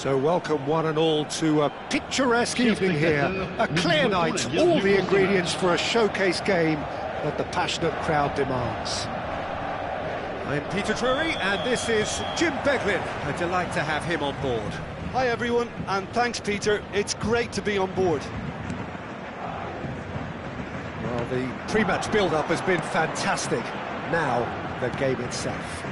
So welcome one and all to a picturesque evening here, a clear night, all the ingredients for a showcase game that the passionate crowd demands. I'm Peter Drury and this is Jim Beglin. A delight to have him on board. Hi everyone, and thanks Peter, it's great to be on board. Well, the pre-match build-up has been fantastic. Now, the game itself.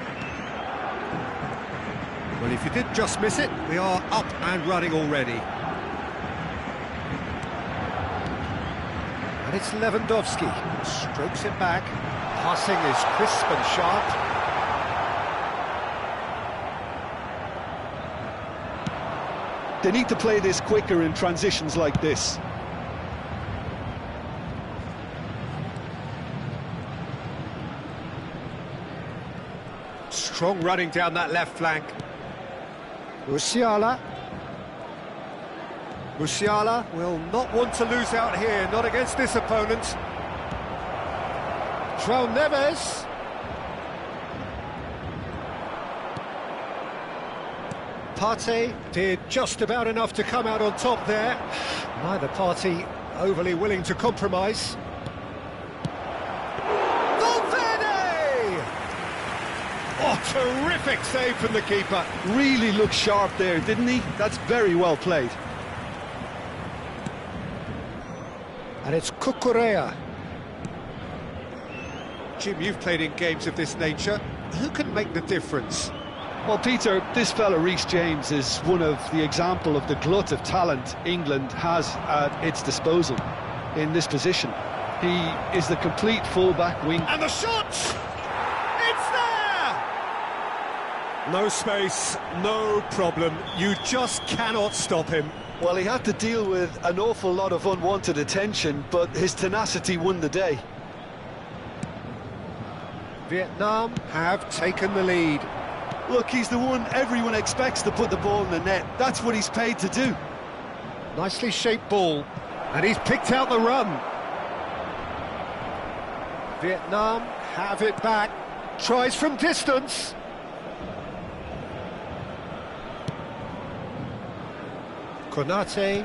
Well, if you did just miss it, we are up and running already. And it's Lewandowski, strokes it back. Passing is crisp and sharp. They need to play this quicker in transitions like this. Strong running down that left flank. Musiala. Musiala will not want to lose out here, not against this opponent. João Neves. Partey did just about enough to come out on top there. Neither party overly willing to compromise. Oh, terrific save from the keeper. Really looked sharp there, didn't he? That's very well played. And it's Cucurella. Jim, you've played in games of this nature. Who can make the difference? Well, Peter, this fella Reece James is one of the example of the glut of talent England has at its disposal in this position. He is the complete full-back wing. And the shot! No space, no problem. You just cannot stop him. Well, he had to deal with an awful lot of unwanted attention, but his tenacity won the day. Vietnam have taken the lead. Look, he's the one everyone expects to put the ball in the net. That's what he's paid to do. Nicely shaped ball, and he's picked out the run. Vietnam have it back. Tries from distance. Konate.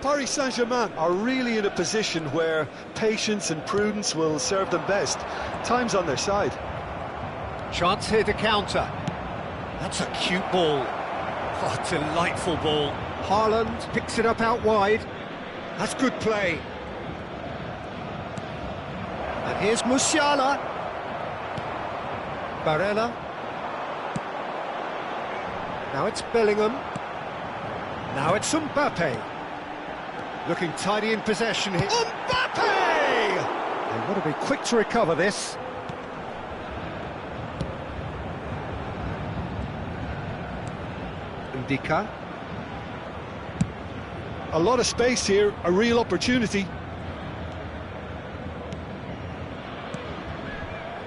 Paris Saint-Germain are really in a position where patience and prudence will serve them best. Time's on their side. Chance here to counter. That's a cute ball. Oh, delightful ball. Haaland picks it up out wide. That's good play. And here's Musiala. Barella. Now it's Bellingham. Now it's Mbappe. Looking tidy in possession here. Mbappe! They want to be quick to recover this. Ndika. A lot of space here, a real opportunity.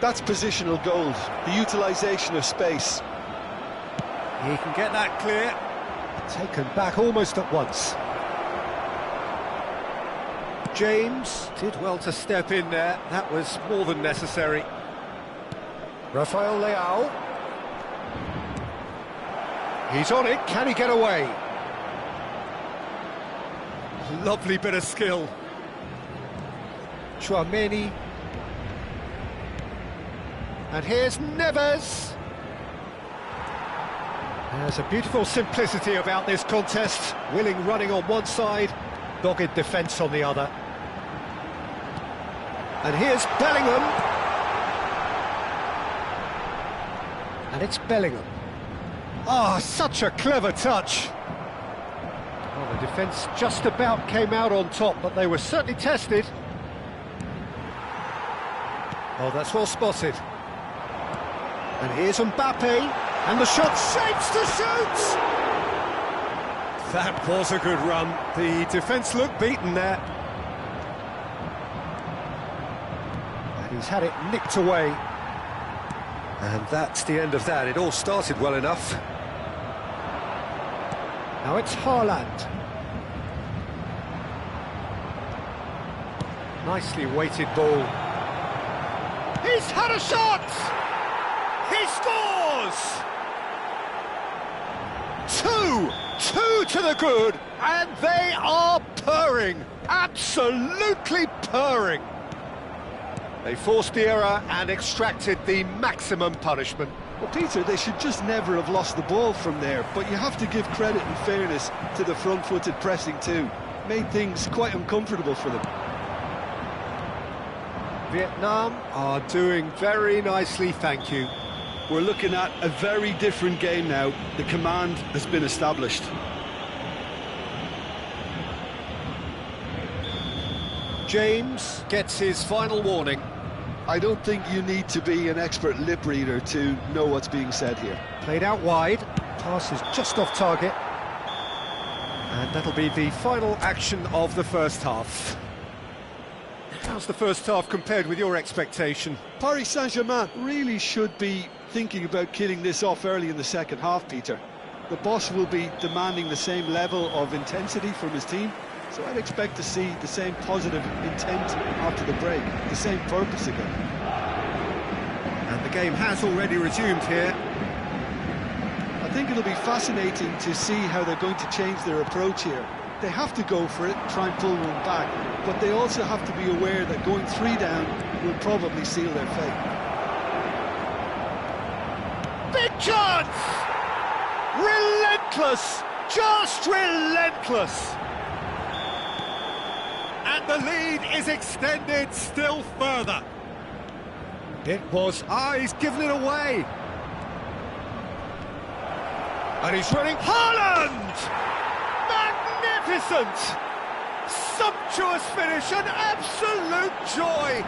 That's positional gold, the utilisation of space. He can get that clear. Taken back almost at once. James did well to step in there. That was more than necessary. Rafael Leao. He's on it. Can he get away? Lovely bit of skill. Tchouaméni. And here's Neves. There's a beautiful simplicity about this contest. Willing running on one side, dogged defence on the other. And here's Bellingham. And it's Bellingham. Ah, such a clever touch. Well, the defence just about came out on top, but they were certainly tested. Oh, that's well spotted. And here's Mbappe. And the shot shapes to shoot! That was a good run. The defence looked beaten there. And he's had it nicked away. And that's the end of that. It all started well enough. Now it's Haaland. Nicely weighted ball. He's had a shot! He scores! Two to the good, and they are purring, absolutely purring. They forced the error and extracted the maximum punishment. Well, Peter, they should just never have lost the ball from there, but you have to give credit and fairness to the front-footed pressing too. Made things quite uncomfortable for them. Vietnam are doing very nicely, thank you. We're looking at a very different game now. The command has been established. James gets his final warning. I don't think you need to be an expert lip reader to know what's being said here. Played out wide, pass is just off target. And that'll be the final action of the first half. How's the first half compared with your expectation? Paris Saint-Germain really should be thinking about killing this off early in the second half, Peter. The boss will be demanding the same level of intensity from his team, so I'd expect to see the same positive intent after the break, the same purpose again. And the game has already resumed here. I think it'll be fascinating to see how they're going to change their approach here. They have to go for it, try and pull one back, but they also have to be aware that going 3 down will probably seal their fate. Big chance! Relentless! Just relentless! And the lead is extended still further. It was... he's given it away. And he's running... Haaland! Magnificent! Sumptuous finish, an absolute joy!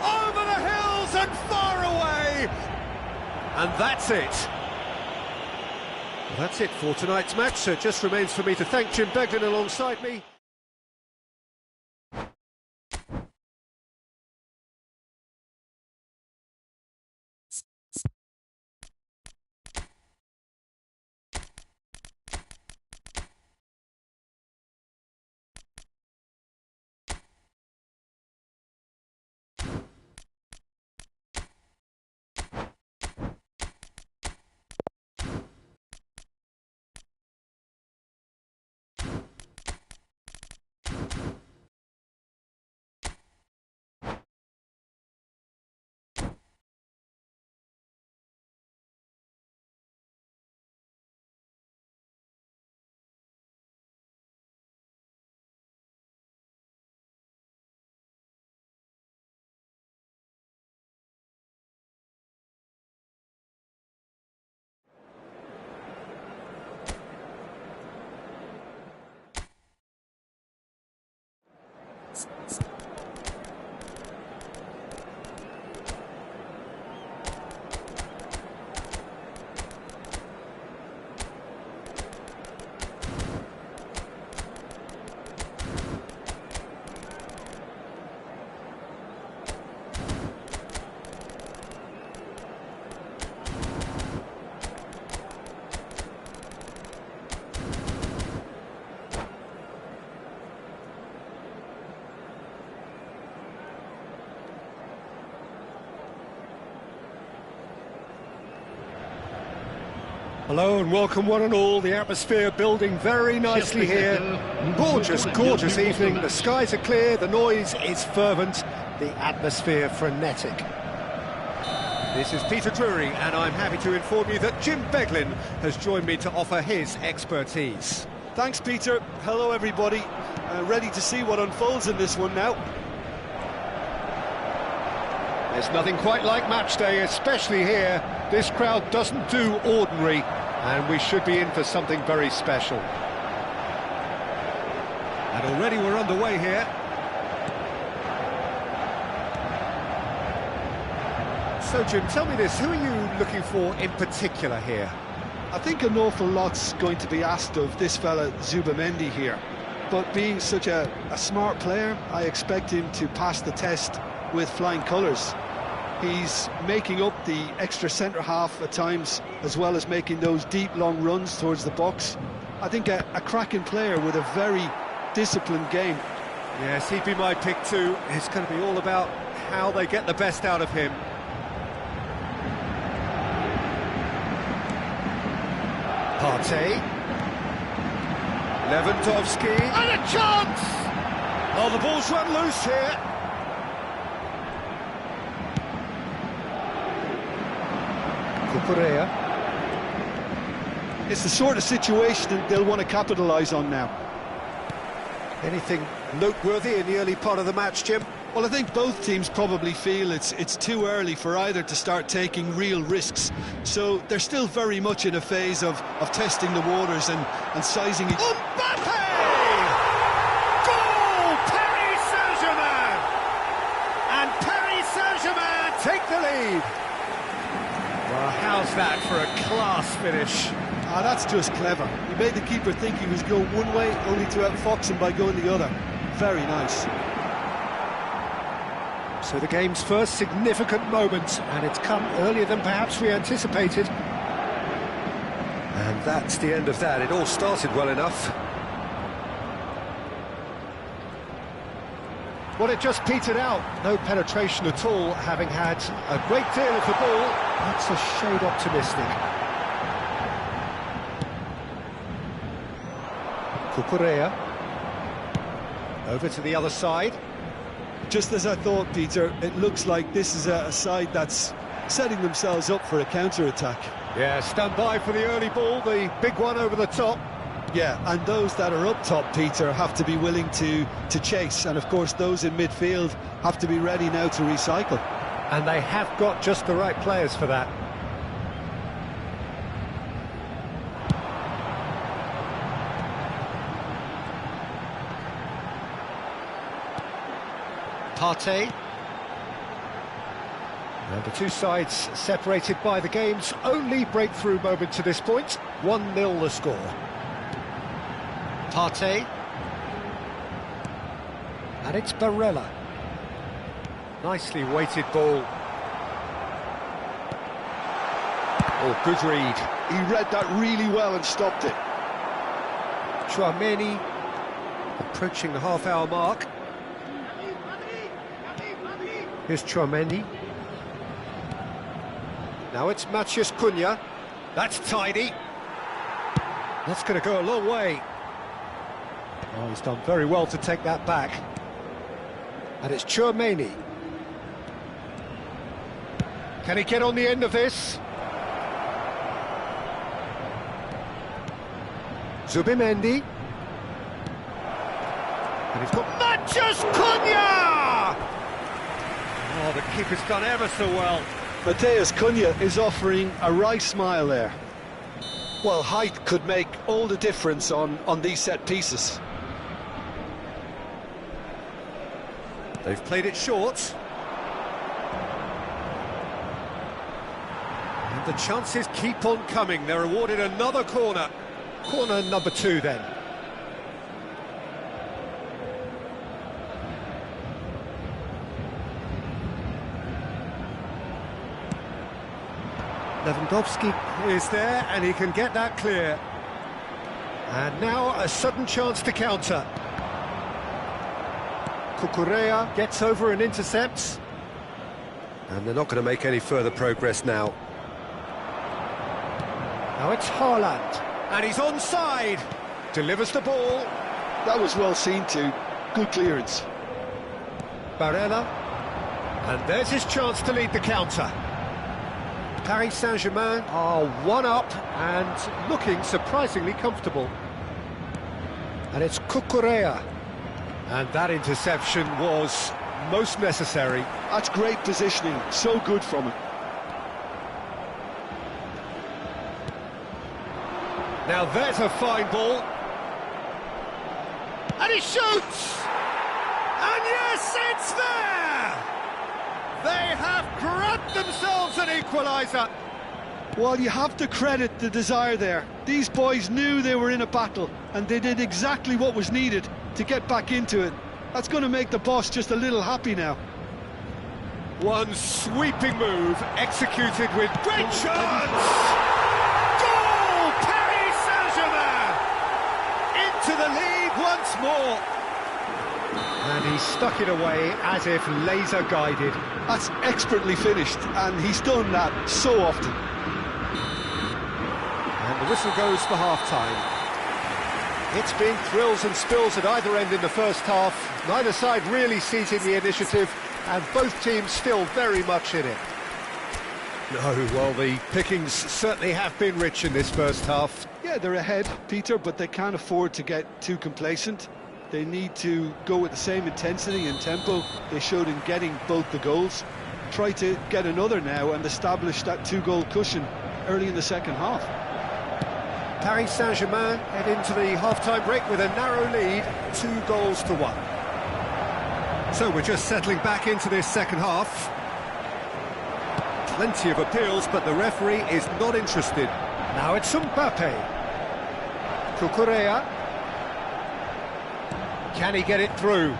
Over the hills and far away! And that's it. That's it for tonight's match, so it just remains for me to thank Jim Beglin alongside me. Hello and welcome one and all, the atmosphere building very nicely here. Gorgeous, gorgeous evening, the skies are clear, the noise is fervent, the atmosphere frenetic. This is Peter Drury and I'm happy to inform you that Jim Beglin has joined me to offer his expertise. Thanks, Peter. Hello, everybody. Ready to see what unfolds in this one now. There's nothing quite like match day, especially here. This crowd doesn't do ordinary, and we should be in for something very special. And already we're underway here. So, Jim, tell me this, who are you looking for in particular here? I think an awful lot's going to be asked of this fella, Zubamendi here. But being such a smart player, I expect him to pass the test with flying colours. He's making up the extra centre-half at times, as well as making those deep, long runs towards the box. I think a cracking player with a very disciplined game. Yes, he'd be my pick too. It's going to be all about how they get the best out of him. Partey. Lewandowski. And a chance! Oh, the ball's run loose here. Cucurella. It's the sort of situation that they'll want to capitalise on now. Anything noteworthy in the early part of the match, Jim? Well, I think both teams probably feel it's too early for either to start taking real risks. So they're still very much in a phase of testing the waters and sizing it. Mbappe! Goal! Paris Saint-Germain! And Paris Saint-Germain take the lead. Well, how's that for a class finish? Ah, that's just clever. He made the keeper think he was going one way, only to outfox him by going the other. Very nice. So the game's first significant moment, and it's come earlier than perhaps we anticipated. And that's the end of that. It all started well enough. Well, it just petered out. No penetration at all, having had a great deal of the ball. That's a shade optimistic. Cucurella. Over to the other side. Just as I thought, Peter, it looks like this is a side that's setting themselves up for a counter-attack. Yeah, stand by for the early ball, the big one over the top. Yeah, and those that are up top, Peter, have to be willing to chase. And, of course, those in midfield have to be ready now to recycle. And they have got just the right players for that. Partey. And the two sides separated by the game's only breakthrough moment to this point. 1-0 the score. Partey. And it's Barella. Nicely weighted ball. Oh, good read. He read that really well and stopped it. Tchouaméni approaching the half-hour mark. Here's Tchouaméni. Now it's Matheus Cunha. That's tidy. That's going to go a long way. Oh, he's done very well to take that back. And it's Tchouaméni. Can he get on the end of this? Zubimendi. And he's got Matheus Cunha! Oh, the keeper's done ever so well. Matheus Cunha is offering a wry smile there. Well, height could make all the difference on these set pieces. They've played it short. And the chances keep on coming. They're awarded another corner. Corner number 2 then. Lewandowski is there, and he can get that clear. And now a sudden chance to counter. Cucurella gets over and intercepts. And they're not going to make any further progress now. Now it's Haaland, and he's onside. Delivers the ball. That was well seen too. Good clearance. Barella. And there's his chance to lead the counter. Paris Saint-Germain are 1-up and looking surprisingly comfortable. And it's Cucurella. And that interception was most necessary. That's great positioning, so good from him. Now there's a fine ball. And he shoots! And yes, it's there! They have grabbed themselves an equaliser. Well, you have to credit the desire there. These boys knew they were in a battle, and they did exactly what was needed to get back into it. That's going to make the boss just a little happy now. One sweeping move, executed with great chance! Goal! Paris Saint-Germain! Into the lead once more. And he stuck it away as if laser-guided. That's expertly finished, and he's done that so often. And whistle goes for half-time. It's been thrills and spills at either end in the first half. Neither side really seizing the initiative, and both teams still very much in it. No, well, the pickings certainly have been rich in this first half. Yeah, they're ahead, Peter, but they can't afford to get too complacent. They need to go with the same intensity and tempo they showed in getting both the goals. Try to get another now and establish that two-goal cushion early in the second half. Paris Saint-Germain head into the half-time break with a narrow lead, 2-1. So we're just settling back into this second half. Plenty of appeals, but the referee is not interested. Now it's Mbappe. Cucurella. Can he get it through?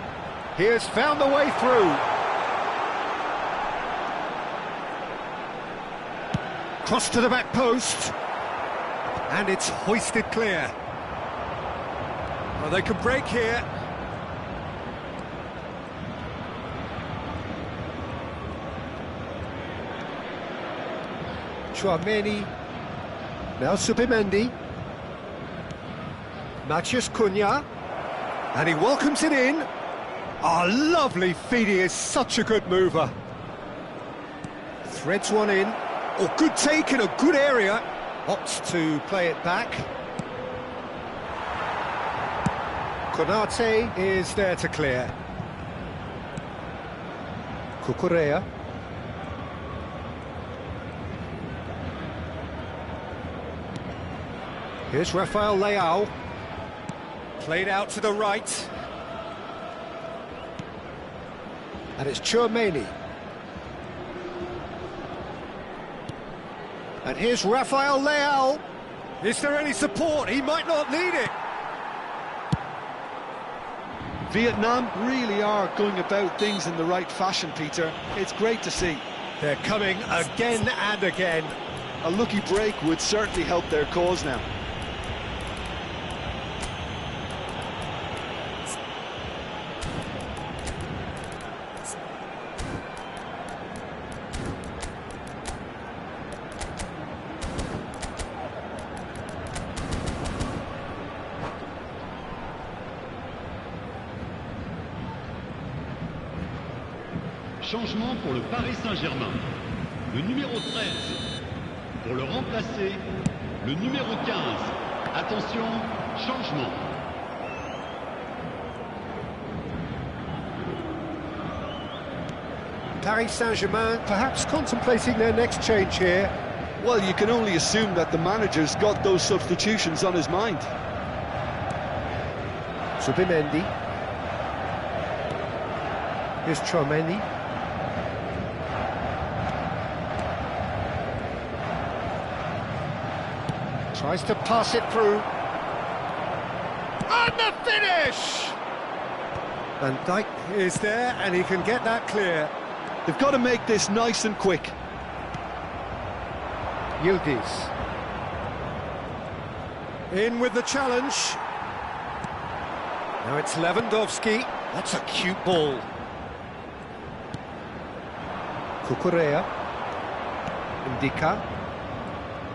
He has found the way through. Cross to the back post. And it's hoisted clear. Well, they can break here. Tchouaméni. Now Zubimendi. Matheus Cunha. And he welcomes it in. Oh, lovely feed, he is such a good mover. Threads one in. Oh, good take in a good area. Opts to play it back. Konate is there to clear. Cucurella. Here's Rafael Leao. Played out to the right. And it's Tchouaméni. And here's Rafael Leao. Is there any support? He might not need it. Vietnam really are going about things in the right fashion, Peter. It's great to see. They're coming again and again. A lucky break would certainly help their cause now. Changement pour le Paris Saint-Germain. Le numéro 13. Pour le remplacer, le numéro 15. Attention, changement. Paris Saint-Germain perhaps contemplating their next change here. Well, you can only assume that the manager's got those substitutions on his mind. Zubimendi. Here's Tchouaméni. Tries to pass it through. And the finish! Van Dijk is there, and he can get that clear. They've got to make this nice and quick. Yildiz. In with the challenge. Now it's Lewandowski. That's a cute ball. Cucurella. Ndika.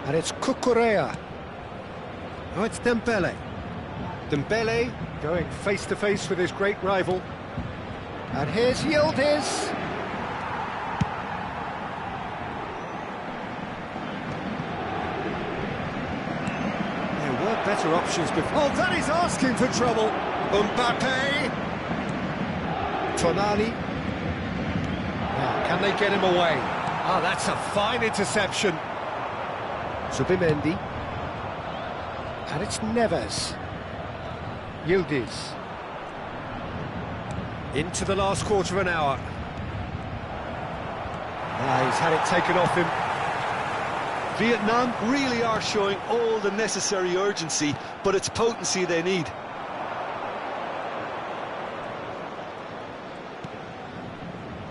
And it's Cucurella. Now it's Dembele. Dembele going face-to-face with his great rival. And here's Yildiz. There were better options before. Oh, that is asking for trouble. Mbappe. Tonali. Now, can they get him away? Ah, that's a fine interception. Zubimendi. And it's Neves. Yildiz. Into the last quarter of an hour. Ah, he's had it taken off him. Vietnam really are showing all the necessary urgency, but it's potency they need.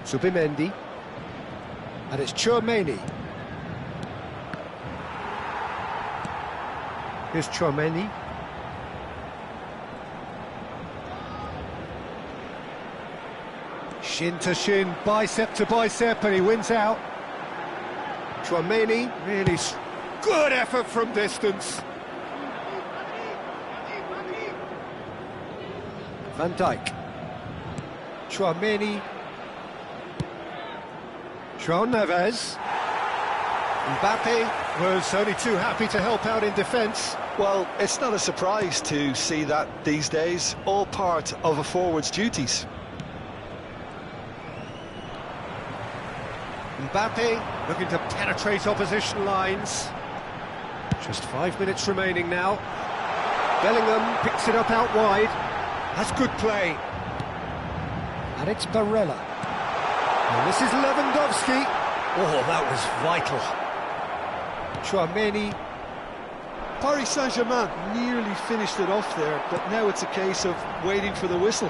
Zubimendi. And it's Tchouaméni. Here's Tchouaméni. Shin to shin, bicep to bicep, and he wins out. Tchouaméni, really good effort from distance. Van Dijk. Tchouaméni. João Neves. Mbappe was only too happy to help out in defence. Well, it's not a surprise to see that these days, all part of a forward's duties. Mbappe looking to penetrate opposition lines. Just 5 minutes remaining now. Bellingham picks it up out wide. That's good play. And it's Barella. And this is Lewandowski. Oh, that was vital. Tchouaméni. Paris Saint-Germain nearly finished it off there, but now it's a case of waiting for the whistle.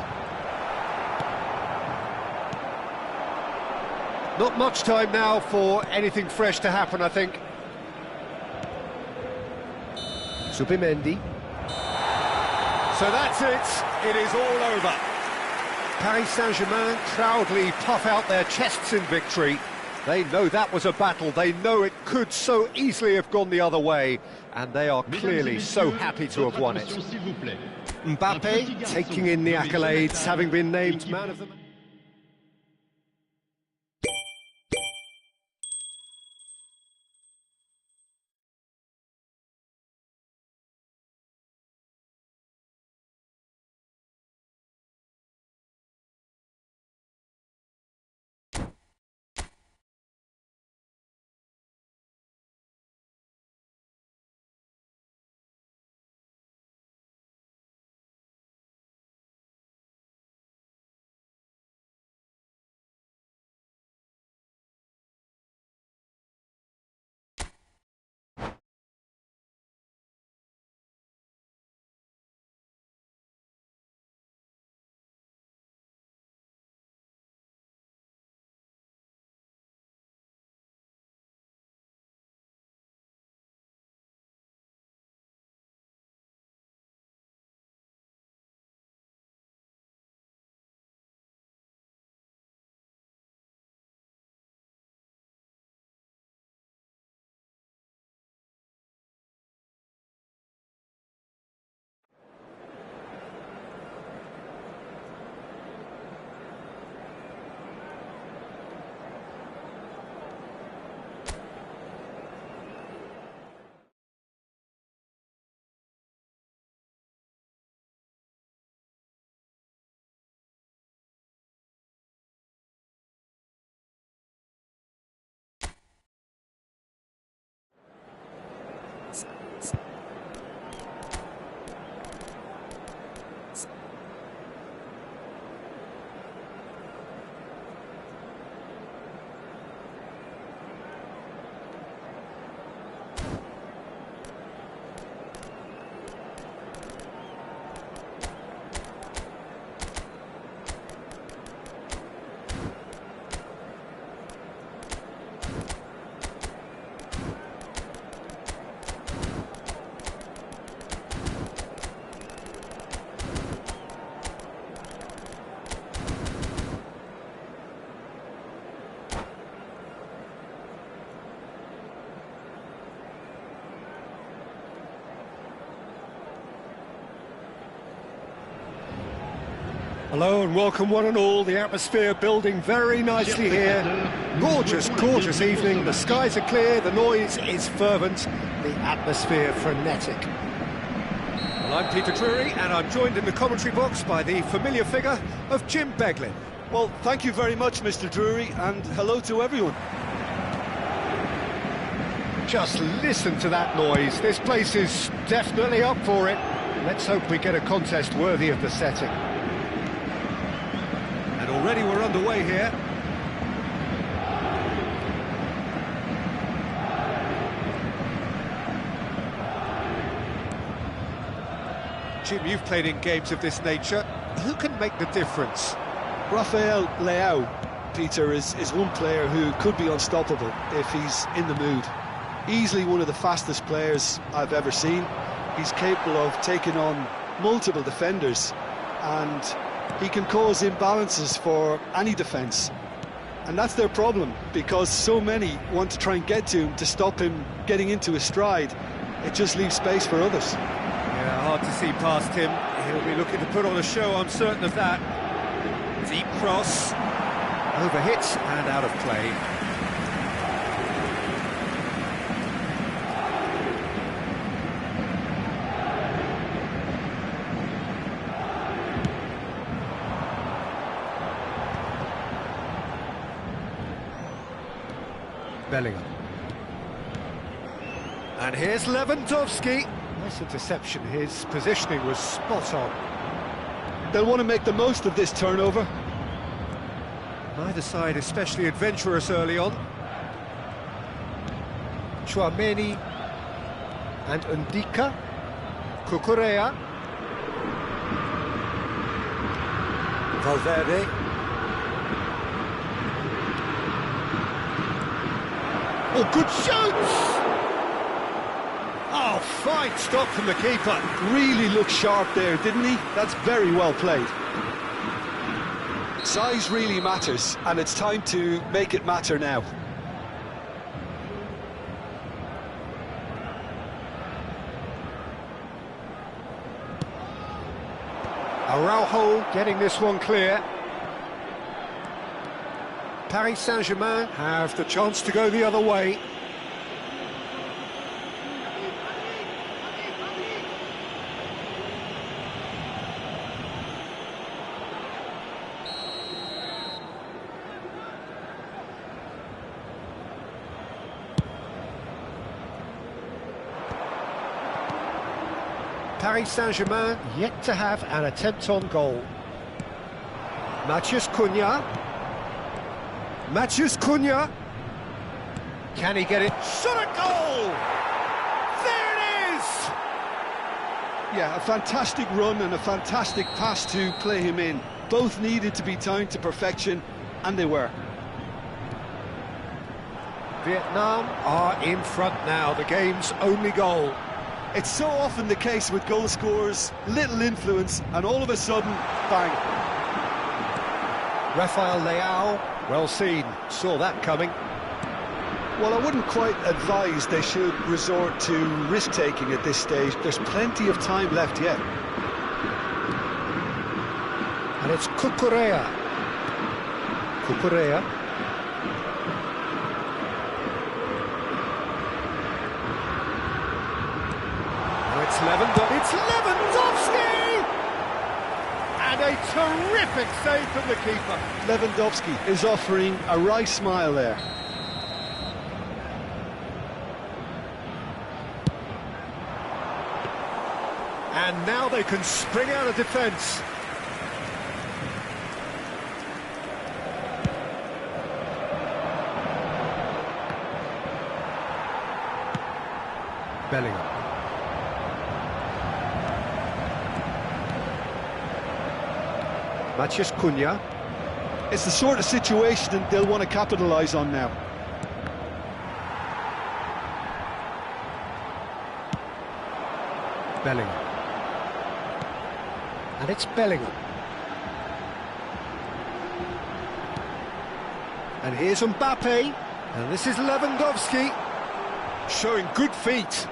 Not much time now for anything fresh to happen, I think. Zubimendi. So that's it. It is all over. Paris Saint-Germain proudly puff out their chests in victory. They know that was a battle. They know it could so easily have gone the other way. And they are clearly so happy to have won it. Mbappe taking in the accolades, having been named man of the match. Hello and welcome one and all. The atmosphere building very nicely here. Gorgeous, gorgeous evening. The skies are clear, the noise is fervent, the atmosphere frenetic. Well, I'm Peter Drury and I'm joined in the commentary box by the familiar figure of Jim Beglin. Well, thank you very much, Mr. Drury, and hello to everyone. Just listen to that noise. This place is definitely up for it. Let's hope we get a contest worthy of the setting. And already we're underway here. Jim, you've played in games of this nature. Who can make the difference? Rafael Leao, Peter, is one player who could be unstoppable if he's in the mood. Easily one of the fastest players I've ever seen. He's capable of taking on multiple defenders, and he can cause imbalances for any defence. And that's their problem, because so many want to try and get to him to stop him getting into his stride. It just leaves space for others. Yeah, hard to see past him. He'll be looking to put on a show, I'm certain of that. Deep cross, overhit and out of play. Bellingham. And here's Lewandowski. Nice interception, his positioning was spot on. They'll want to make the most of this turnover. Neither side especially adventurous early on. Chouameni and Ndika. Cucurella. Valverde. Oh, good shoots! Oh, fine stop from the keeper. Really looked sharp there, didn't he? That's very well played. Size really matters, and it's time to make it matter now. Araujo getting this one clear. Paris Saint-Germain have the chance to go the other way. Paris Saint-Germain yet to have an attempt on goal. Matheus Cunha. Matheus Cunha. Can he get it? Shot at goal! There it is! Yeah, a fantastic run and a fantastic pass to play him in. Both needed to be timed to perfection, and they were. Vietnam are in front now, the game's only goal. It's so often the case with goal scorers, little influence, and all of a sudden, bang. Rafael Leao, well seen, saw that coming. Well, I wouldn't quite advise they should resort to risk-taking at this stage. There's plenty of time left yet. And it's Cucurella. Cucurella. It's Lewandowski! And a terrific save from the keeper. Lewandowski is offering a wry smile there. And now they can spring out of defence. Bellingham. Matheus Cunha. It's the sort of situation they'll want to capitalise on now. Bellingham. And it's Bellingham. And here's Mbappe. And this is Lewandowski. Showing good feet.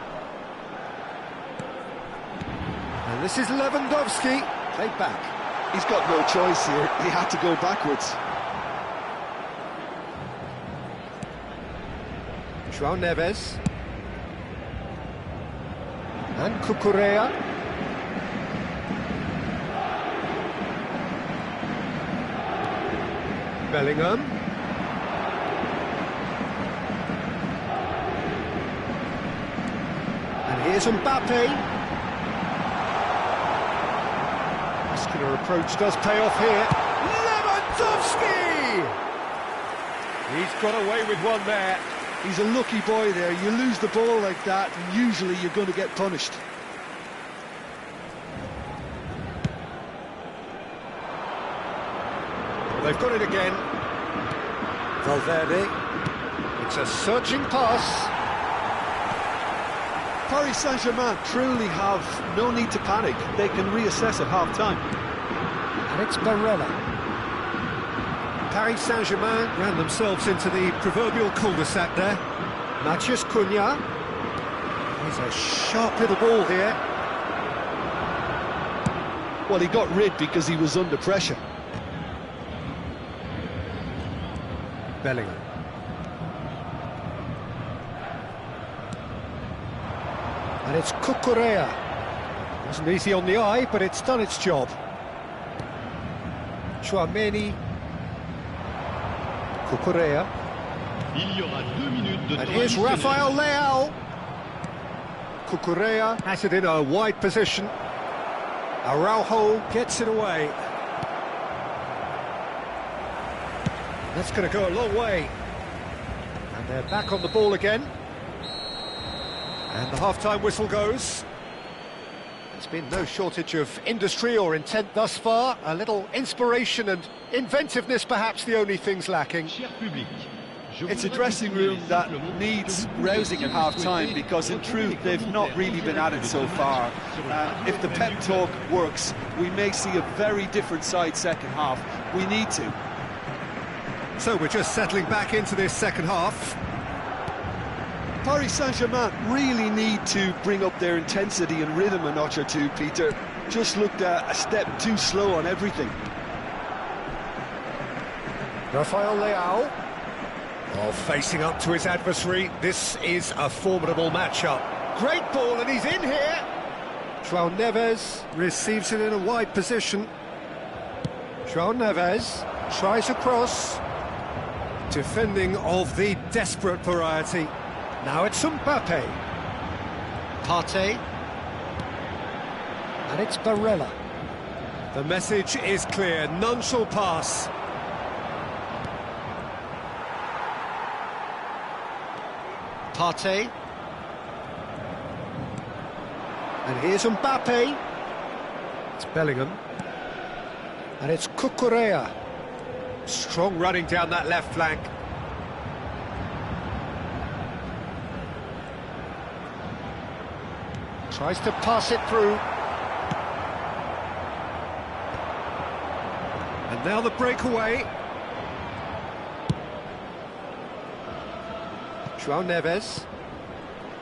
And this is Lewandowski. Played back. He's got no choice here. He had to go backwards. João Neves. And Cucurella. Bellingham. And here's Mbappe. Muscular approach does pay off here. Lewandowski! He's got away with one there. He's a lucky boy there. You lose the ball like that, and usually you're going to get punished. They've got it again. Valverde. It's a searching pass. Paris Saint-Germain truly have no need to panic. They can reassess at half-time. And it's Barella. Paris Saint-Germain ran themselves into the proverbial cul-de-sac there. Matheus Cunha. He's a sharp little ball here. Well, he got rid because he was under pressure. Bellingham. And it's Cucurella. Wasn't easy on the eye, but it's done its job. Tchouaméni. Cucurella. Il y aura 2 minutes de And temps here's additionnel. Rafael Leao. Cucurella has it in a wide position. Araujo gets it away. That's going to go a long way. And they're back on the ball again. And the half-time whistle goes. There's been no shortage of industry or intent thus far. A little inspiration and inventiveness, perhaps the only things lacking. Cher public, je It's a voudrais dressing vous room signaler that simplement needs que vous rousing at half-time, because in truth they've not really been at it so far. If the pep talk works, we may see a very different side second half. We need to. So we're just settling back into this second half. Paris Saint-Germain really need to bring up their intensity and rhythm a notch or two, Peter. Just looked a step too slow on everything. Rafael Leao. Oh, facing up to his adversary. This is a formidable matchup. Great ball, and he's in here. João Neves receives it in a wide position. João Neves tries a cross. Defending of the desperate variety. Now it's Mbappe. Partey. And it's Barella. The message is clear, none shall pass. Partey. And here's Mbappe. It's Bellingham. And it's Cucurella. Strong running down that left flank. Tries to pass it through. And now the breakaway. João Neves.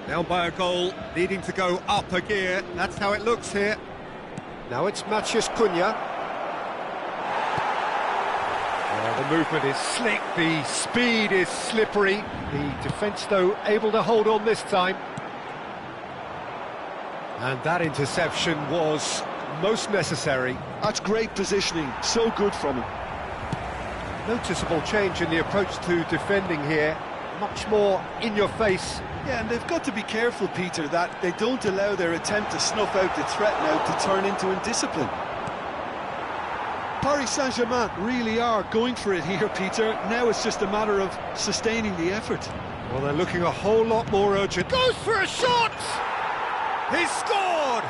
Down by a goal, needing to go up a gear. That's how it looks here. Now it's Matheus Cunha. Oh, the movement is slick, the speed is slippery. The defence, though, able to hold on this time. And that interception was most necessary. That's great positioning, so good from him. Noticeable change in the approach to defending here. Much more in your face. Yeah, and they've got to be careful, Peter, that they don't allow their attempt to snuff out the threat now to turn into indiscipline. Paris Saint-Germain really are going for it here, Peter. Now it's just a matter of sustaining the effort. Well, they're looking a whole lot more urgent. Goes for a shot! He's scored!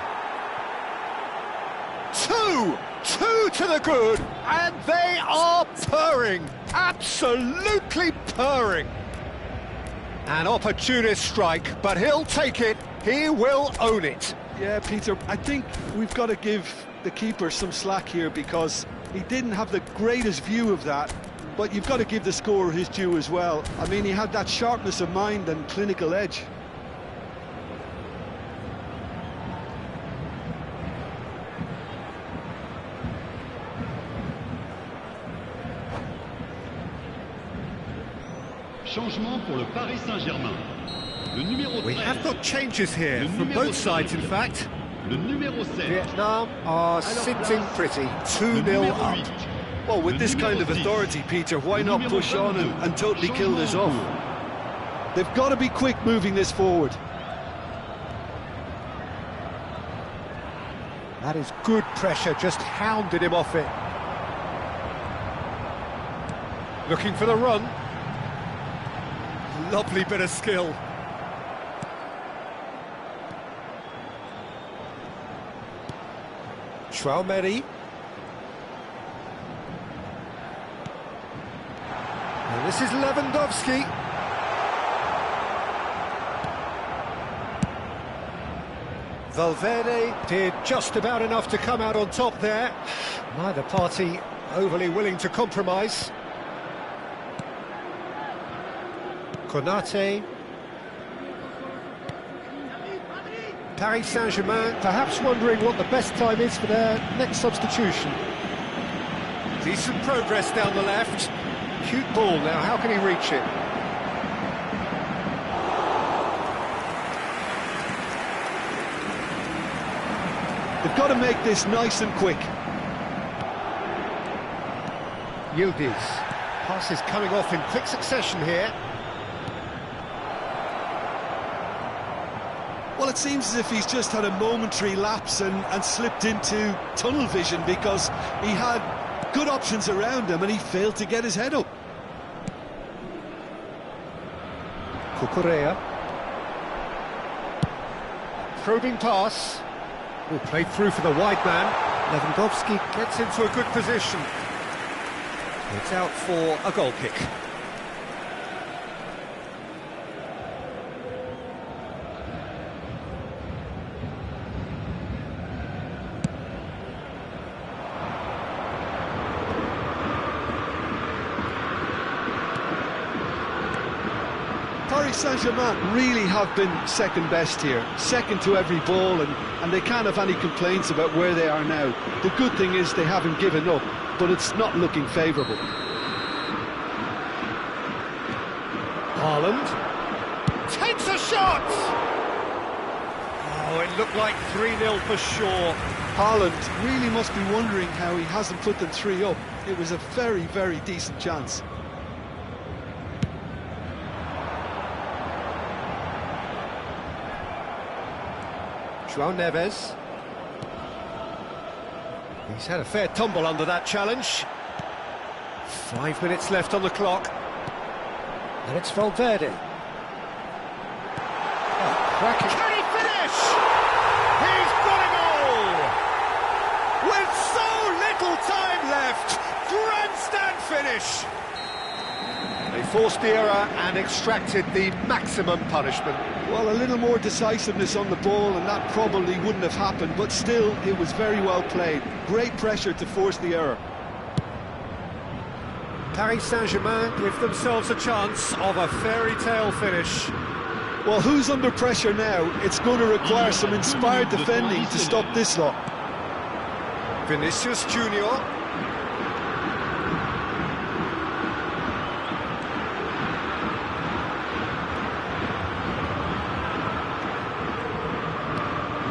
Two to the good, and they are purring, absolutely purring. An opportunist strike, but he'll take it, he will own it. Yeah, Peter, I think we've got to give the keeper some slack here, because he didn't have the greatest view of that, but you've got to give the scorer his due as well. I mean, he had that sharpness of mind and clinical edge. Changement pour le Paris Saint-Germain. Le numéro 13. We have got changes here, from both sides in fact. Le numéro 7. Vietnam are sitting pretty, 2-0 up. Well, with this kind of authority, Peter, why not push on and totally kill this off? They've got to be quick moving this forward. That is good pressure, just hounded him off it. Looking for the run. Lovely bit of skill. Tchouaméni. And this is Lewandowski. Valverde did just about enough to come out on top there. Neither party overly willing to compromise. Konate. Paris Saint-Germain perhaps wondering what the best time is for their next substitution. Decent progress down the left. Cute ball now, how can he reach it? They've got to make this nice and quick. Yildiz. Passes coming off in quick succession here. Well, it seems as if he's just had a momentary lapse and slipped into tunnel vision, because he had good options around him and he failed to get his head up. Cucurella. Probing pass. Oh, played through for the wide man. Lewandowski gets into a good position. It's out for a goal kick. Paris Saint-Germain really have been second best here, second to every ball, and they can't have any complaints about where they are now. The good thing is they haven't given up, but it's not looking favourable. Haaland takes a shot! Oh, it looked like 3-0 for sure. Haaland really must be wondering how he hasn't put them 3 up. It was a very, very decent chance. João Neves. He's had a fair tumble under that challenge. 5 minutes left on the clock. And it's Valverde. Oh, cracking. Can he finish? He's got a goal! With so little time left, grandstand finish. They forced the error and extracted the maximum punishment. Well, a little more decisiveness on the ball and that probably wouldn't have happened, but still, it was very well played. Great pressure to force the error. Paris Saint-Germain give themselves a chance of a fairy tale finish. Well, who's under pressure now? It's going to require some inspired defending to stop this lot. Vinicius Junior.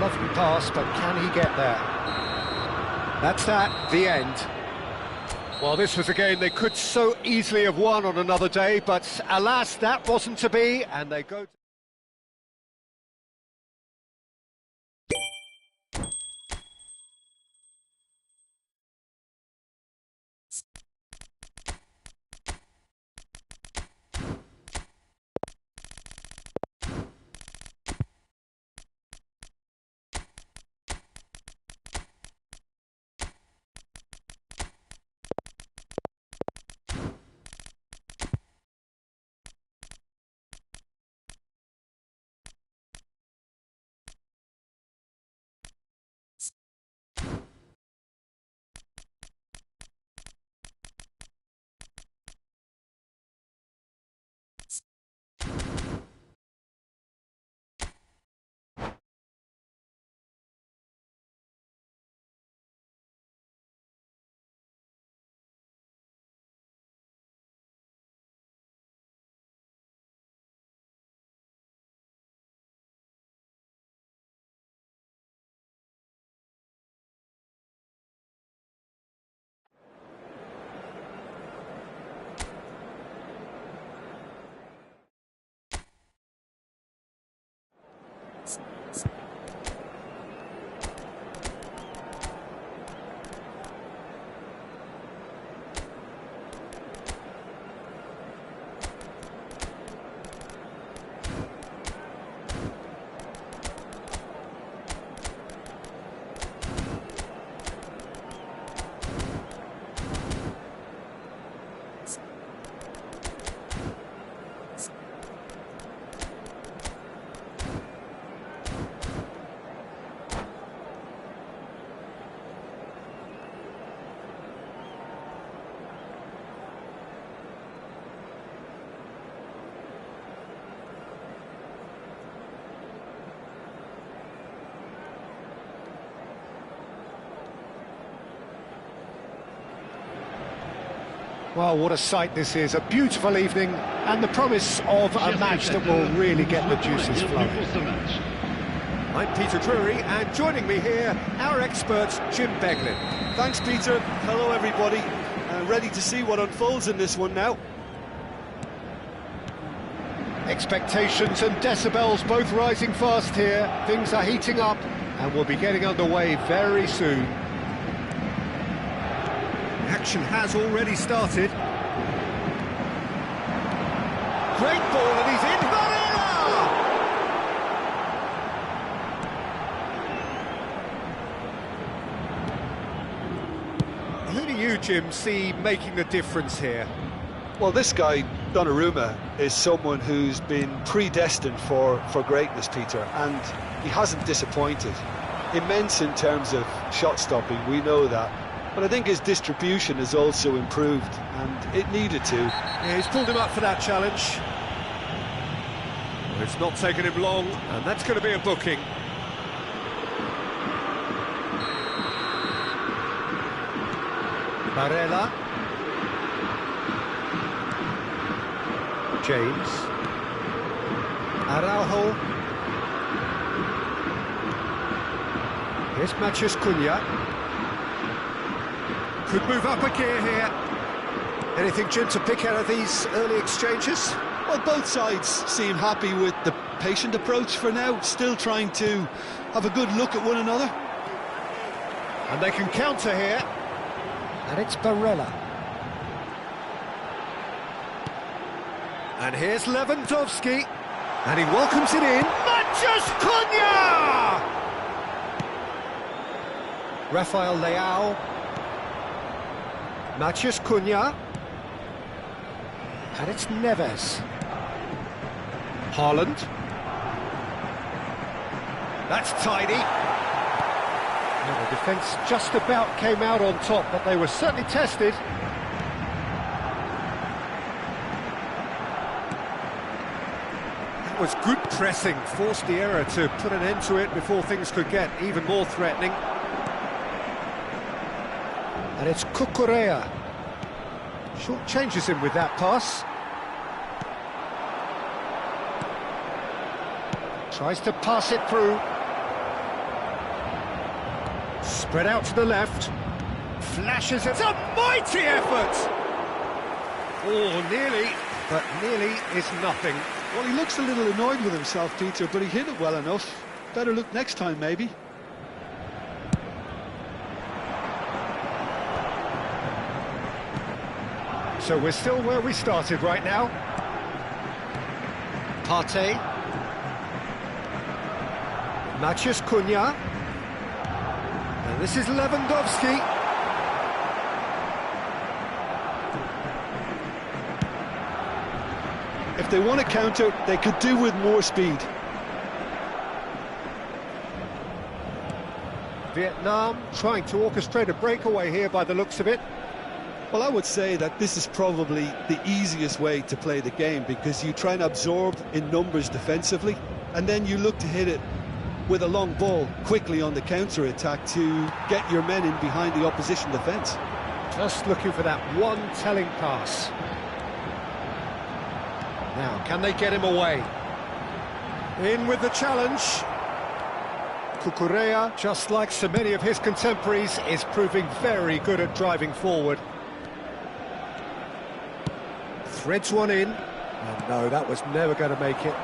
Lovely pass, but can he get there? That's that, the end. Well, this was a game they could so easily have won on another day, but alas, that wasn't to be, and they go... Well, what a sight this is, a beautiful evening, and the promise of a match that will really get the juices flowing. I'm Peter Drury, and joining me here, our expert, Jim Beglin. Thanks, Peter. Hello, everybody. Ready to see what unfolds in this one now. Expectations and decibels both rising fast here. Things are heating up, and we'll be getting underway very soon. Action has already started. Great ball, and he's in. Barella! Who do you, Jim, see making the difference here? Well, this guy, Donnarumma, is someone who's been predestined for greatness, Peter, and he hasn't disappointed. Immense in terms of shot stopping, we know that. But I think his distribution has also improved, and it needed to. Yeah, he's pulled him up for that challenge. It's not taken him long, and that's going to be a booking. Barella. James. Araujo. Here's Matheus Cunha. Could move up a gear here. Anything, Jim, to pick out of these early exchanges? Well, both sides seem happy with the patient approach for now, still trying to have a good look at one another. And they can counter here. And it's Barella. And here's Lewandowski. And he welcomes it in. Matheus Cunha! Rafael Leao. Matheus Cunha. And it's Neves. Haaland. That's tidy. Well, the defence just about came out on top, but they were certainly tested. That was good pressing, forced the error to put an end to it before things could get even more threatening. And it's Cucurella. Short changes him with that pass. Tries to pass it through. Spread out to the left. Flashes it. It's a mighty effort! Oh, nearly, but nearly is nothing. Well, he looks a little annoyed with himself, Peter, but he hit it well enough. Better look next time, maybe. So we're still where we started right now. Partey. Matheus Cunha. And this is Lewandowski. If they want to counter, they could do with more speed. Vietnam trying to orchestrate a breakaway here by the looks of it. Well, I would say that this is probably the easiest way to play the game, because you try and absorb in numbers defensively, and then you look to hit it with a long ball quickly on the counter-attack to get your men in behind the opposition defence. Just looking for that one telling pass. Now, can they get him away? In with the challenge. Cucurella, just like so many of his contemporaries, is proving very good at driving forward. Threads one in. And no, that was never going to make it.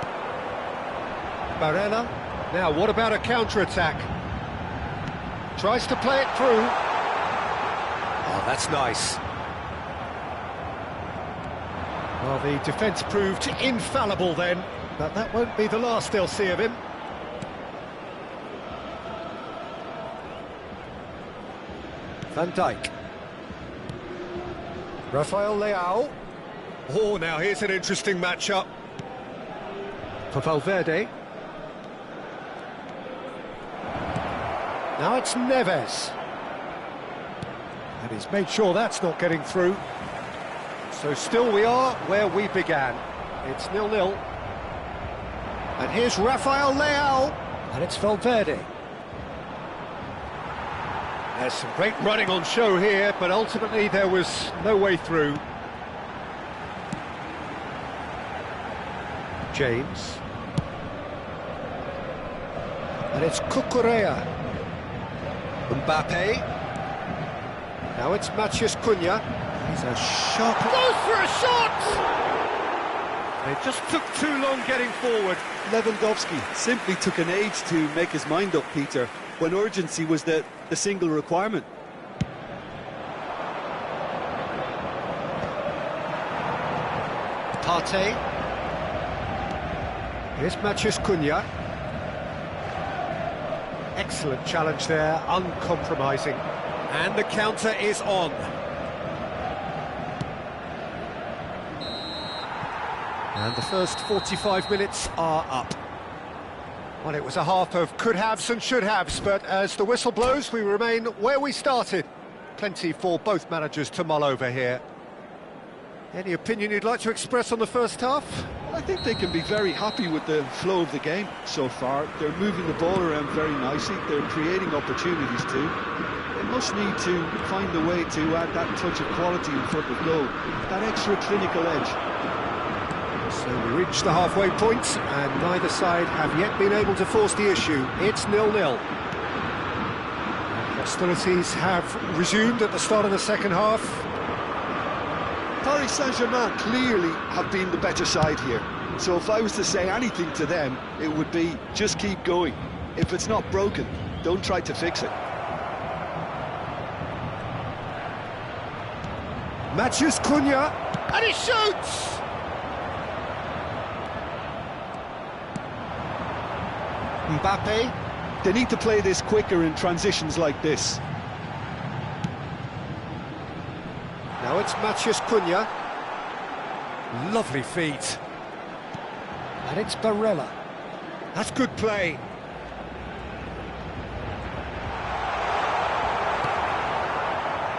Barella. Now, what about a counter-attack? Tries to play it through. Oh, that's nice. Well, the defence proved infallible then, but that won't be the last they'll see of him. Van Dijk. Rafael Leao. Oh, now here's an interesting matchup. For Valverde. Now it's Neves. And he's made sure that's not getting through. So still we are where we began. It's 0-0. And here's Rafael Leao. And it's Valverde. There's some great running on show here, but ultimately there was no way through. James. And it's Cucurella. Mbappe. Now it's Matheus Cunha. He's a sharp... Goes for a shot! It just took too long getting forward. Lewandowski simply took an age to make his mind up, Peter, when urgency was the single requirement. Partey. Here's Matheus Cunha. Excellent challenge there, uncompromising. And the counter is on. And the first 45 minutes are up. Well, it was a half of could-haves and should-haves, but as the whistle blows, we remain where we started. Plenty for both managers to mull over here. Any opinion you'd like to express on the first half? I think they can be very happy with the flow of the game so far. They're moving the ball around very nicely. They're creating opportunities too. They must need to find a way to add that touch of quality in front of goal, that extra clinical edge. So we reach the halfway point, and neither side have yet been able to force the issue. It's 0-0. Hostilities have resumed at the start of the second half. Paris Saint-Germain clearly have been the better side here. So if I was to say anything to them, it would be just keep going. If it's not broken, don't try to fix it. Matheus Cunha, and he shoots! Mbappe. They need to play this quicker in transitions like this. Now it's Matheus Cunha. Lovely feet. And it's Barella. That's good play.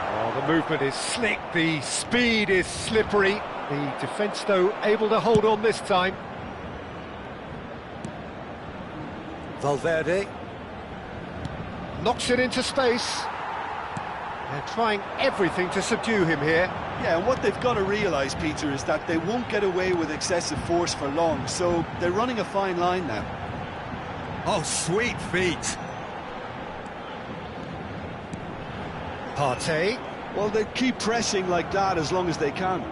Oh, the movement is slick, the speed is slippery. The defence, though, able to hold on this time. Valverde knocks it into space. They're trying everything to subdue him here. Yeah, and what they've got to realise, Peter, is that they won't get away with excessive force for long, so they're running a fine line now. Oh, sweet feet. Partey. Well, they keep pressing like that as long as they can.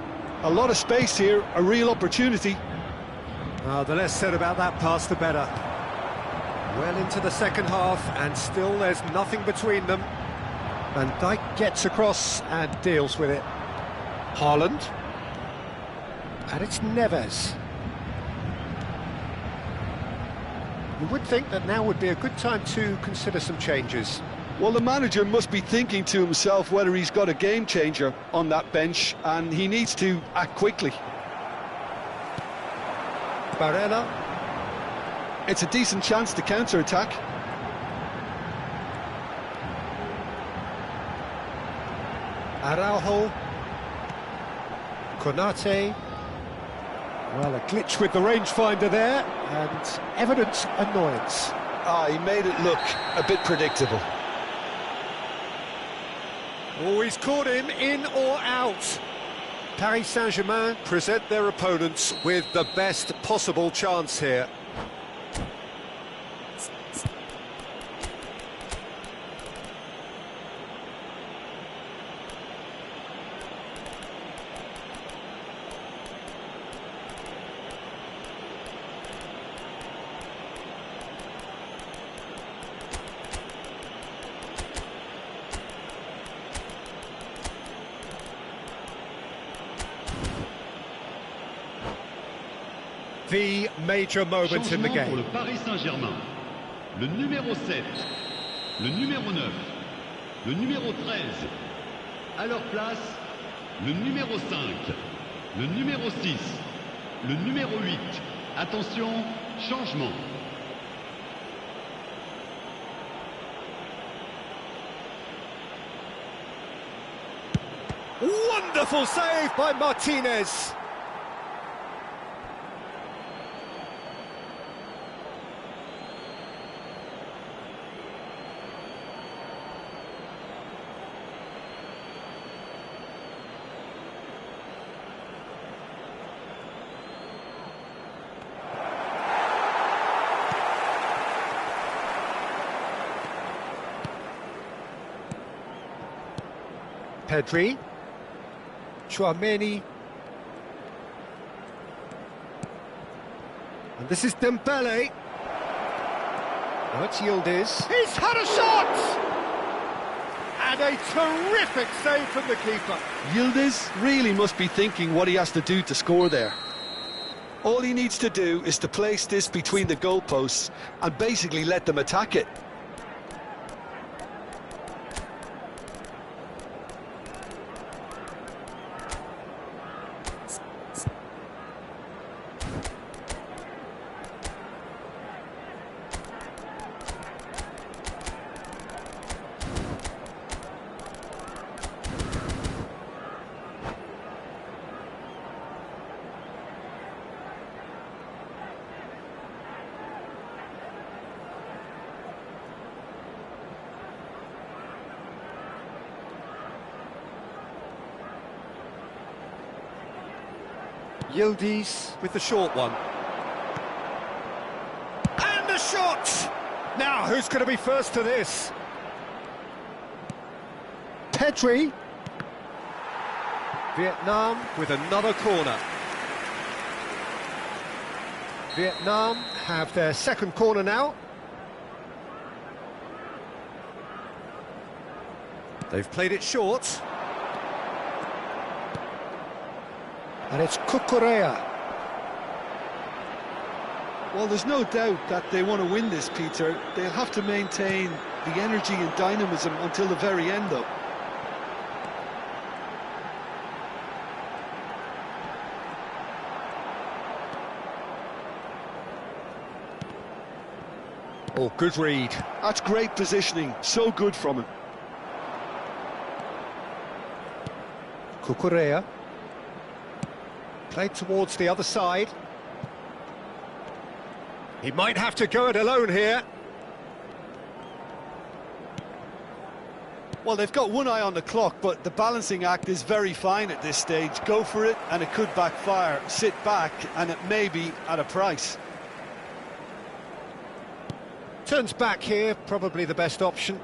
A lot of space here, a real opportunity. Oh, the less said about that pass, the better. Well into the second half, and still there's nothing between them. Van Dijk gets across and deals with it. Haaland. And it's Neves. You would think that now would be a good time to consider some changes. Well, the manager must be thinking to himself whether he's got a game changer on that bench, and he needs to act quickly. Barella. It's a decent chance to counter-attack. Araujo. Konate. Well, a glitch with the rangefinder there, and evident annoyance. Ah, he made it look a bit predictable. Oh, he's caught him in or out. Paris Saint-Germain present their opponents with the best possible chance here. The major moment in the Changement game. pour le Paris Saint-Germain. Le numéro 7, le numéro 9, le numéro 13. À leur place, le numéro 5, le numéro 6, le numéro 8. Attention, changement. Wonderful save by Martinez. Pedri. Tchouaméni. And this is Dembele. Now it's Yildiz. He's had a shot! And a terrific save from the keeper. Yildiz really must be thinking what he has to do to score there. All he needs to do is to place this between the goalposts and basically let them attack it. Yildiz with the short one. And the shot! Now, who's going to be first to this? Pedri. Vietnam with another corner. Vietnam have their second corner now. They've played it short. And it's Cucurella. Well, there's no doubt that they want to win this, Peter. They'll have to maintain the energy and dynamism until the very end, though. Oh, good read. That's great positioning. So good from him. Cucurella. Played towards the other side. He might have to go it alone here. Well, they've got one eye on the clock, but the balancing act is very fine at this stage. Go for it, and it could backfire. Sit back, and it may be at a price. Turns back here, probably the best option.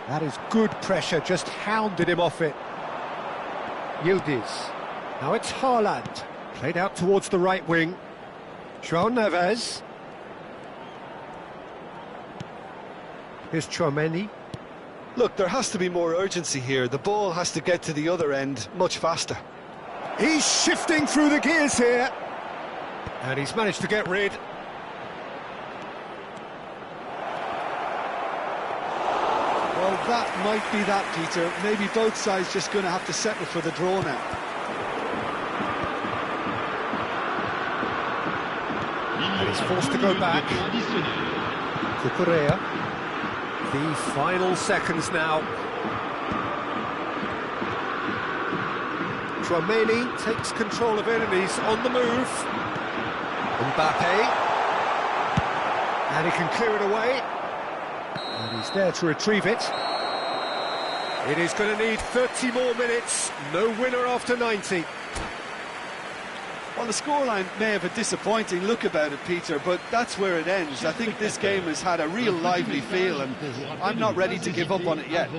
That is good pressure, just hounded him off it. Yildiz. Now it's Haaland. Played out towards the right wing. João Neves. Here's Tchouaméni. Look, there has to be more urgency here. The ball has to get to the other end much faster. He's shifting through the gears here. And he's managed to get rid. Well, that might be that, Peter. Maybe both sides just going to have to settle for the draw now. And he's forced to go back. Cucurella. The final seconds now. Tchouaméni takes control of it and he's on the move. Mbappe. And he can clear it away. And he's there to retrieve it. It is going to need 30 more minutes. No winner after 90. Well, the scoreline may have a disappointing look about it, Peter, but that's where it ends. I think this game has had a real lively feel, and I'm not ready to give up on it yet.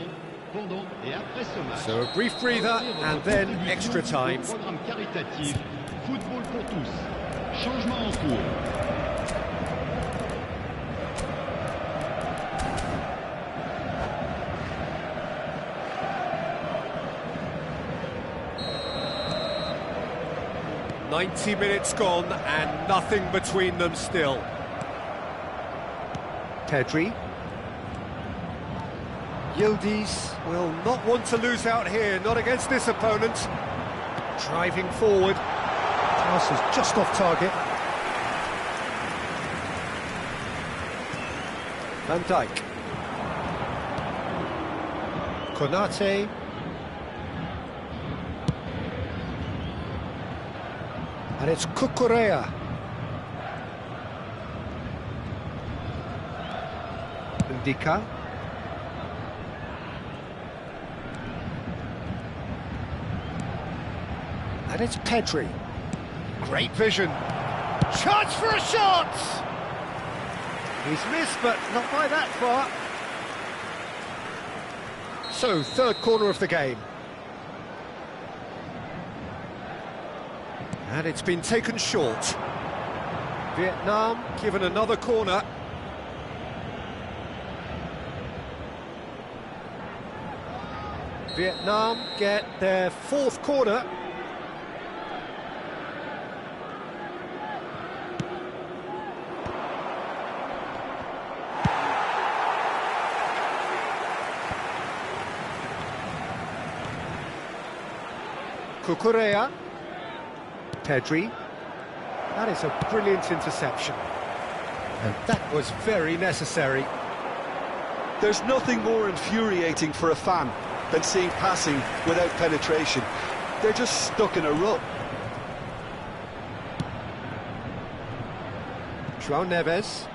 So a brief breather, and then extra time. Programme caritatif, football pour tous. Changement en cours. 90 minutes gone and nothing between them still. Pedri. Yildiz will not want to lose out here, not against this opponent. Driving forward. Pass is just off target. Van Dijk. Konate. And it's Cucurella. Ndika. And it's Pedri. Great vision. Chance for a shot! He's missed, but not by that far. So, third corner of the game. And it's been taken short. Vietnam given another corner. Vietnam get their fourth corner. Cucurella. Pedri. That is a brilliant interception. And that was very necessary. There's nothing more infuriating for a fan than seeing passing without penetration. They're just stuck in a rut. João Neves.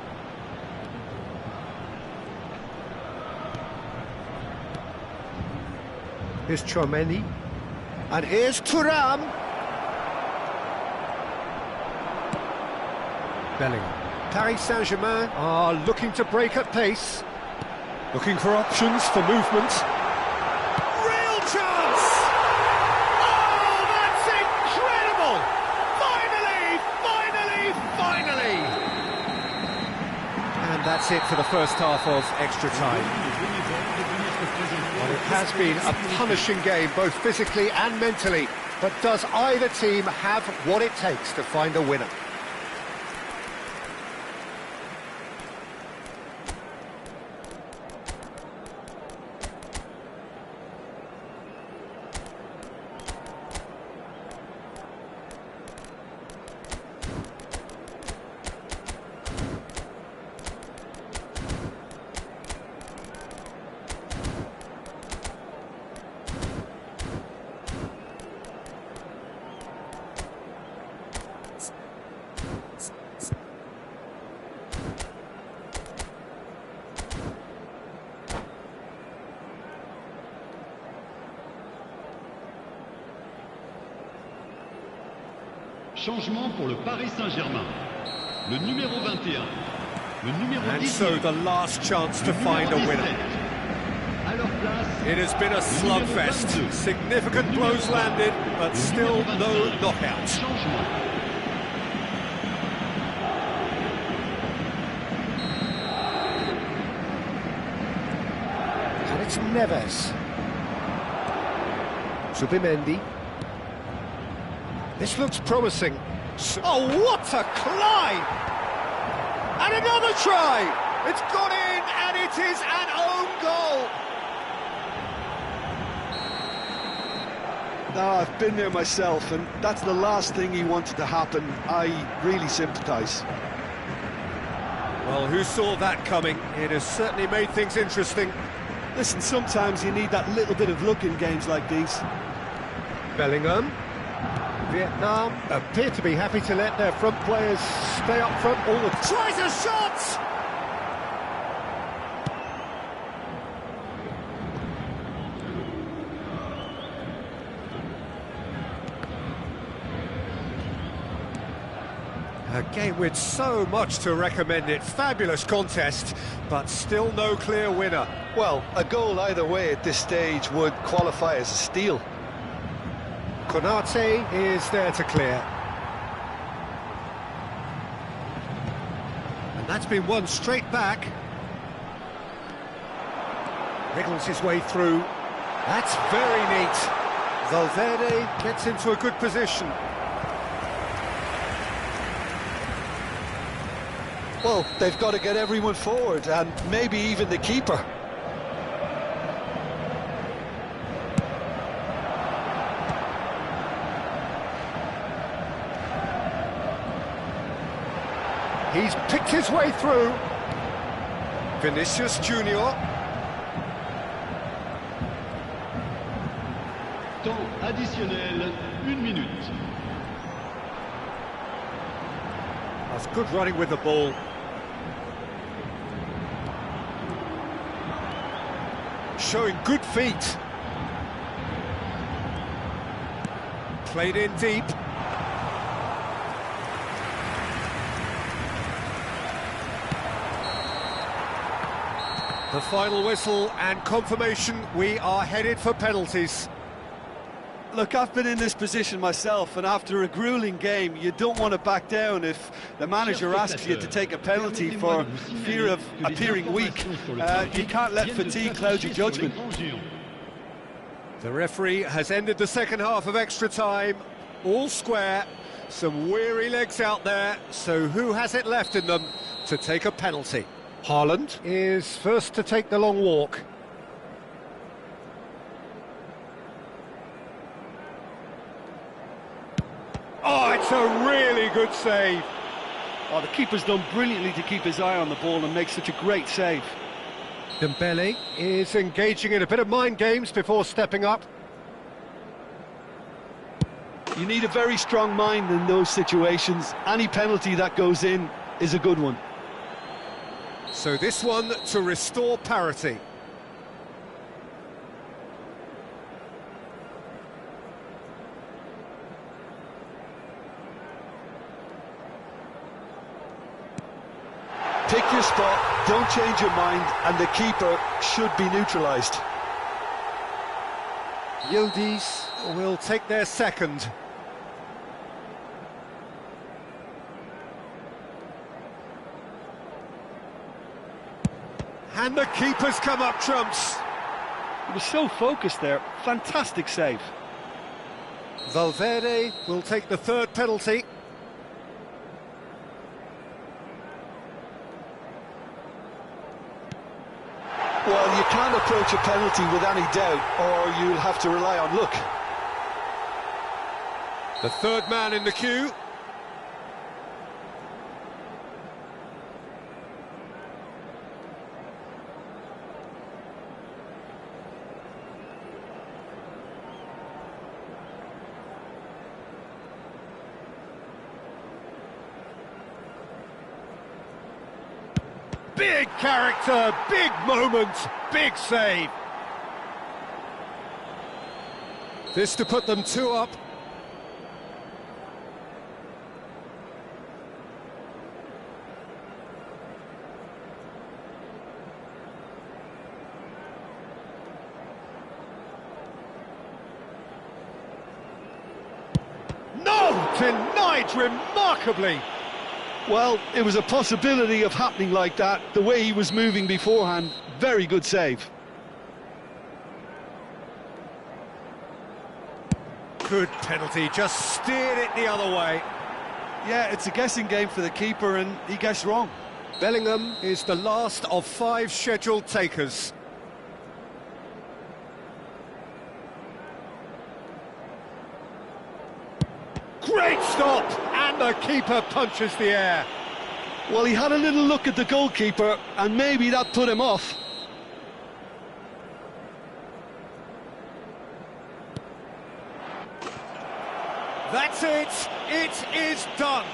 Here's Tchouaméni. And here's Thuram. Bellingham. Paris Saint-Germain are looking to break at pace. Looking for options for movement. Real chance! Oh, that's incredible! Finally! And that's it for the first half of extra time. Well, it has been a punishing game, both physically and mentally. But does either team have what it takes to find a winner? Changement pour le Paris Saint-Germain. Le numéro 21. Le numéro 10. And so the last chance to find a winner. It has been a slugfest. Significant blows landed, but still no knockout. And it's Neves. Zubimendi. This looks promising. Oh, what a climb! And another try! It's gone in, and it is an own goal! Now, I've been there myself, and that's the last thing he wanted to happen. I really sympathise. Well, who saw that coming? It has certainly made things interesting. Listen, sometimes you need that little bit of luck in games like these. Bellingham. Vietnam appear to be happy to let their front players stay up front all the time. Tries a shot! A game with so much to recommend it. Fabulous contest, but still no clear winner. Well, a goal either way at this stage would qualify as a steal. Konate is there to clear. And that's been won straight back. Wriggles his way through. That's very neat. Valverde gets into a good position. Well, they've got to get everyone forward, and maybe even the keeper. He's picked his way through. Vinicius Junior. Temps additionnel, 1 minute. That's good running with the ball. Showing good feet. Played in deep. The final whistle and confirmation we are headed for penalties. Look, I've been in this position myself, and after a grueling game, you don't want to back down if the manager asks you to take a penalty for fear of appearing weak. You can't let fatigue cloud your judgment. The referee has ended the second half of extra time, all square, some weary legs out there, so who has it left in them to take a penalty? Haaland is first to take the long walk. Oh, it's a really good save. Oh, the keeper's done brilliantly to keep his eye on the ball and make such a great save. Dembele is engaging in a bit of mind games before stepping up. You need a very strong mind in those situations. Any penalty that goes in is a good one. So this one to restore parity. Pick your spot, don't change your mind, and the keeper should be neutralised. Yildiz will take their second. And the keeper's come up trumps. He was so focused there, fantastic save. Valverde will take the third penalty. Well, you can't approach a penalty with any doubt, or you'll have to rely on luck. The third man in the queue. Big character, big moment, big save. This to put them 2 up. No! Denied remarkably. Well, it was a possibility of happening like that. The way he was moving beforehand, very good save. Good penalty, just steered it the other way. Yeah, it's a guessing game for the keeper, and he guessed wrong. Bellingham is the last of 5 scheduled takers. Great stop! And the keeper punches the air. Well, he had a little look at the goalkeeper, and maybe that put him off. That's it! It is done!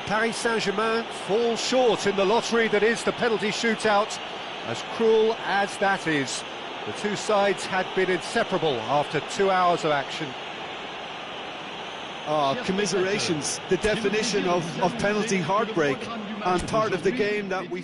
Paris Saint-Germain fall short in the lottery that is the penalty shootout. As cruel as that is, the two sides had been inseparable after 2 hours of action. Oh, commiserations, the definition of penalty heartbreak, and part of the game that we...